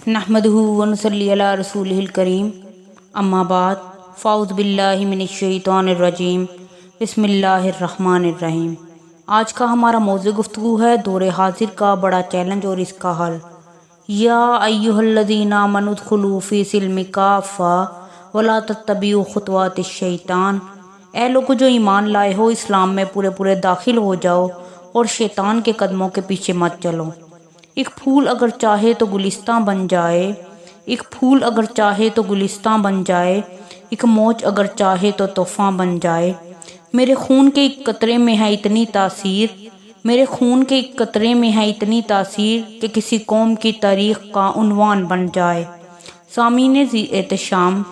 نحمدہ ونصلی علی رسولہ الکریم، اما بعد، فاعوذ باللہ من الشیطان الرجیم، بسم اللہ الرحمن الرحیم۔ آج کا ہمارا موضوع گفتگو ہے دور حاضر کا بڑا چیلنج اور اس کا حل۔ یا ایھا الذین آمنوا ادخلوا فی السلم کافۃ ولا تتبعوا خطوات الشیطان، اے لوگو جو ایمان لائے ہو، اسلام میں پورے داخل ہو جاؤ اور شیطان کے قدموں کے پیچھے مت چلو۔ ایک پھول اگر چاہے تو گلستاں بن جائے، ایک پھول اگر چاہے تو گلستاں بن جائے، ایک موج اگر چاہے تو طوفان بن جائے۔ میرے خون کے ایک قطرے میں ہے اتنی تاثیر، میرے خون کے ایک قطرے میں ہے اتنی تاثیر کہ کسی قوم کی تاریخ کا عنوان بن جائے۔ سامعین ذی احتشام،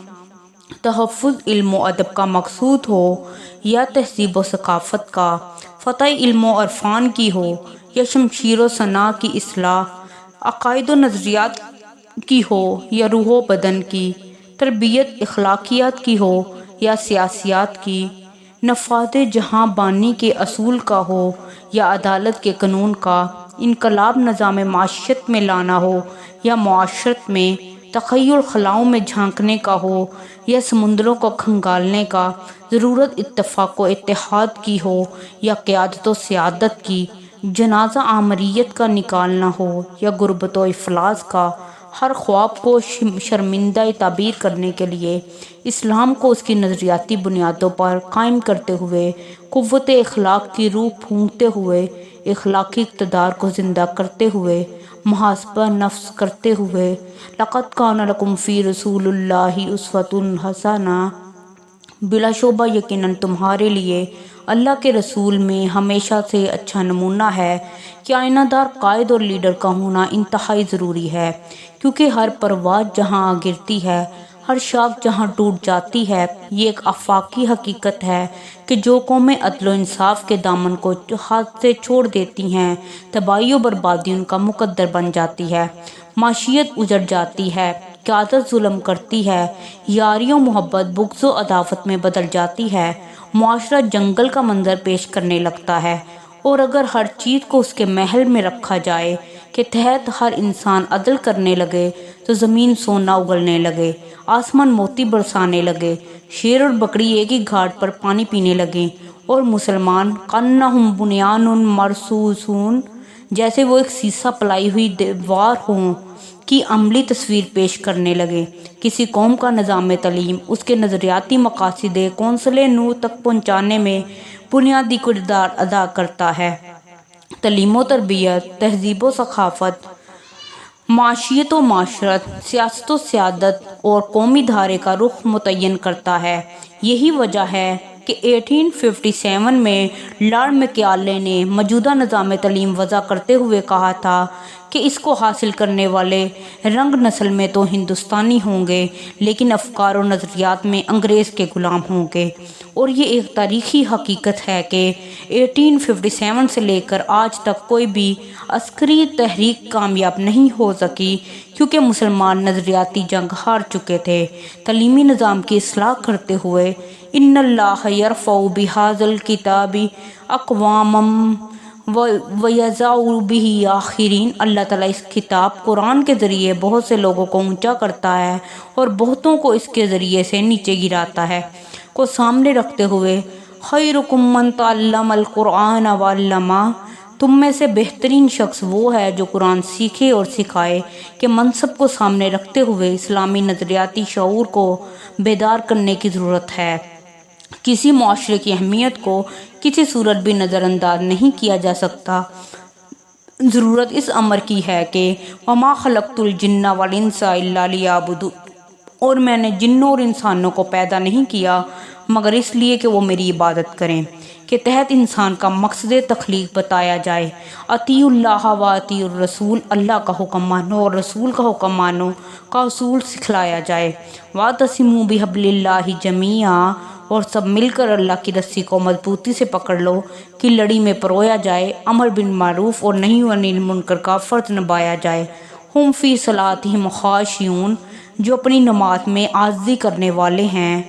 تحفظ علم و ادب کا مقصود ہو یا تہذیب و ثقافت کا، فتح علم و عرفان کی ہو یا شمشیر و سناء کی اصلاح، عقائد و نظریات کی ہو یا روح و بدن کی، تربیت اخلاقیات کی ہو یا سیاسیات کی، نفاذ جہاں بانی کے اصول کا ہو یا عدالت کے قانون کا، انقلاب نظام معیشت میں لانا ہو یا معاشرت میں، تخیل خلاؤں میں جھانکنے کا ہو یا سمندروں کو کھنگالنے کا، ضرورت اتفاق و اتحاد کی ہو یا قیادت و سیادت کی، جنازہ آمریت کا نکالنا ہو یا غربت و افلاس کا، ہر خواب کو شرمندہ تعبیر کرنے کے لیے اسلام کو اس کی نظریاتی بنیادوں پر قائم کرتے ہوئے، قوت اخلاق کی روح پھونکتے ہوئے، اخلاقی اقتدار کو زندہ کرتے ہوئے، محاسبہ نفس کرتے ہوئے، لقد کان لکم فی رسول اللہ اسوۃ حسنہ، بلا شبہ یقیناً تمہارے لیے اللہ کے رسول میں ہمیشہ سے اچھا نمونہ ہے کہ آئینہ دار قائد اور لیڈر کا ہونا انتہائی ضروری ہے، کیونکہ ہر پرواز جہاں گرتی ہے، ہر شاخ جہاں ٹوٹ جاتی ہے، یہ ایک آفاقی حقیقت ہے کہ جو قومیں عدل و انصاف کے دامن کو ہاتھ سے چھوڑ دیتی ہیں، تباہی و بربادی ان کا مقدر بن جاتی ہے، معیشت اجڑ جاتی ہے، قیادت ظلم کرتی ہے، یاری و محبت بغض و عداوت میں بدل جاتی ہے، معاشرہ جنگل کا منظر پیش کرنے لگتا ہے، اور اگر ہر چیز کو اس کے محل میں رکھا جائے کے تحت ہر انسان عدل کرنے لگے تو زمین سونا اگلنے لگے، آسمان موتی برسانے لگے، شیر اور بکری ایک ہی گھاٹ پر پانی پینے لگیں، اور مسلمان کأنہم بنیان مرصوص، جیسے وہ ایک سیسہ پلائی ہوئی دیوار ہوں، کی عملی تصویر پیش کرنے لگے۔ کسی قوم کا نظام تعلیم اس کے نظریاتی مقاصد کونسل نور تک پہنچانے میں بنیادی کردار ادا کرتا ہے۔ تعلیم و تربیت، تہذیب و ثقافت، معیشت و معاشرت، سیاست و سیادت اور قومی دھارے کا رخ متعین کرتا ہے۔ یہی وجہ ہے کہ 1857 میں لارڈ میکالے نے موجودہ نظام تعلیم وضع کرتے ہوئے کہا تھا کہ اس کو حاصل کرنے والے رنگ نسل میں تو ہندوستانی ہوں گے، لیکن افکار و نظریات میں انگریز کے غلام ہوں گے۔ اور یہ ایک تاریخی حقیقت ہے کہ 1857 سے لے کر آج تک کوئی بھی عسکری تحریک کامیاب نہیں ہو سکی، کیونکہ مسلمان نظریاتی جنگ ہار چکے تھے۔ تعلیمی نظام کی اصلاح کرتے ہوئے ان اللہ یرفع بہذا الکتاب اقواما ویضع بہ آخرین، اللہ تعالیٰ اس کتاب قرآن کے ذریعے بہت سے لوگوں کو اونچا کرتا ہے اور بہتوں کو اس کے ذریعے سے نیچے گراتا ہے، کو سامنے رکھتے ہوئے خیرکم من تعلم القرآن وعلمہ، تم میں سے بہترین شخص وہ ہے جو قرآن سیکھے اور سکھائے، کہ منصب کو سامنے رکھتے ہوئے اسلامی نظریاتی شعور کو بیدار کرنے کی ضرورت ہے۔ کسی معاشرے کی اہمیت کو کسی صورت بھی نظر انداز نہیں کیا جا سکتا۔ ضرورت اس امر کی ہے کہ وما خلقت الجن والانس الا لیعبدون، اور میں نے جنوں اور انسانوں کو پیدا نہیں کیا مگر اس لیے کہ وہ میری عبادت کریں، کے تحت انسان کا مقصد تخلیق بتایا جائے۔ اطیعوا اللہ و اطیعوا الرسول، اللہ کا حکم مانو اور رسول کا حکم مانو کا اصول سکھلایا جائے۔ واعتصموا بحبل اللہ جمیعا، اور سب مل کر اللہ کی رسی کو مضبوطی سے پکڑ لو، کی لڑی میں پرویا جائے، امر بالمعروف اور نہی عن المنکر کا فرض نبھایا جائے۔ ہم فی صلاتہم خاشعون، جو اپنی نماز میں عاجزی کرنے والے ہیں۔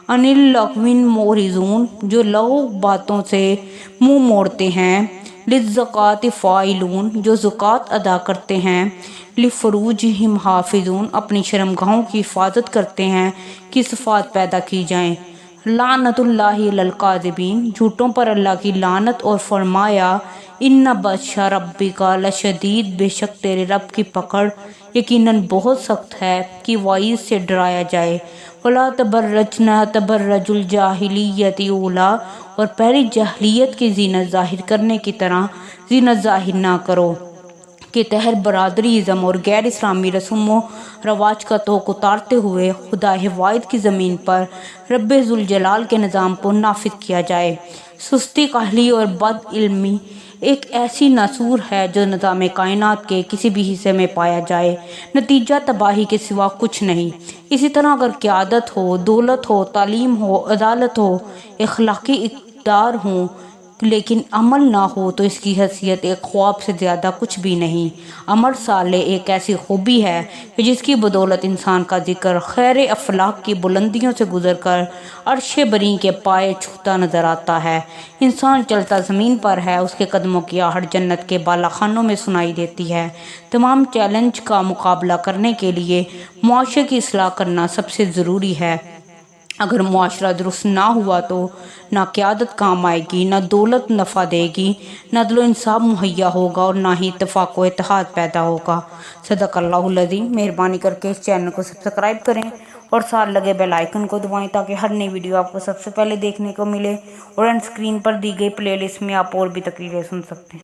عن اللغو معرضون، جو لغو باتوں سے منہ موڑتے ہیں۔ للزکوٰۃ فاعلون جو زکوٰۃ ادا کرتے ہیں، لفروجہم حافظون اپنی شرمگاہوں کی حفاظت کرتے ہیں کہ صفات پیدا کی جائیں، لعنت اللہ علی الکاذبین جھوٹوں پر اللہ کی لعنت، اور فرمایا ان بطش ربک لشدید بے شک تیرے رب کی پکڑ یقیناً بہت سخت ہے کہ وعید سے ڈرایا جائے، ولا تبرجن تبرج الجاہلیت اولا اور پہلی جاہلیت کی زینت ظاہر کرنے کی طرح زینت ظاہر نہ کرو کہ تحت برادری ازم اور غیر اسلامی رسم و رواج کا توق اتارتے ہوئے خدا واحد کی زمین پر رب ذوالجلال کے نظام کو نافذ کیا جائے۔ سستی کاہلی اور بد علمی ایک ایسی ناسور ہے جو نظام کائنات کے کسی بھی حصے میں پایا جائے، نتیجہ تباہی کے سوا کچھ نہیں۔ اسی طرح اگر قیادت ہو، دولت ہو، تعلیم ہو، عدالت ہو، اخلاقی اقدار ہوں لیکن عمل نہ ہو تو اس کی حیثیت ایک خواب سے زیادہ کچھ بھی نہیں۔ عمل صالح ایک ایسی خوبی ہے کہ جس کی بدولت انسان کا ذکر خیر افلاک کی بلندیوں سے گزر کر عرش بری کے پائے چھوتا نظر آتا ہے۔ انسان چلتا زمین پر ہے، اس کے قدموں کی آہٹ جنت کے بالا خانوں میں سنائی دیتی ہے۔ تمام چیلنج کا مقابلہ کرنے کے لیے معاشرے کی اصلاح کرنا سب سے ضروری ہے۔ اگر معاشرہ درست نہ ہوا تو نہ قیادت کام آئے گی، نہ دولت نفع دے گی، نہ عدل و انصاف مہیا ہوگا اور نہ ہی اتفاق و اتحاد پیدا ہوگا۔ صدق اللہ العظیم۔ مہربانی کر کے اس چینل کو سبسکرائب کریں اور ساتھ لگے بیل آئیکن کو دبائیں تاکہ ہر نئی ویڈیو آپ کو سب سے پہلے دیکھنے کو ملے، اور اینڈ اسکرین پر دی گئی پلے لسٹ میں آپ اور بھی تقریریں سن سکتے ہیں۔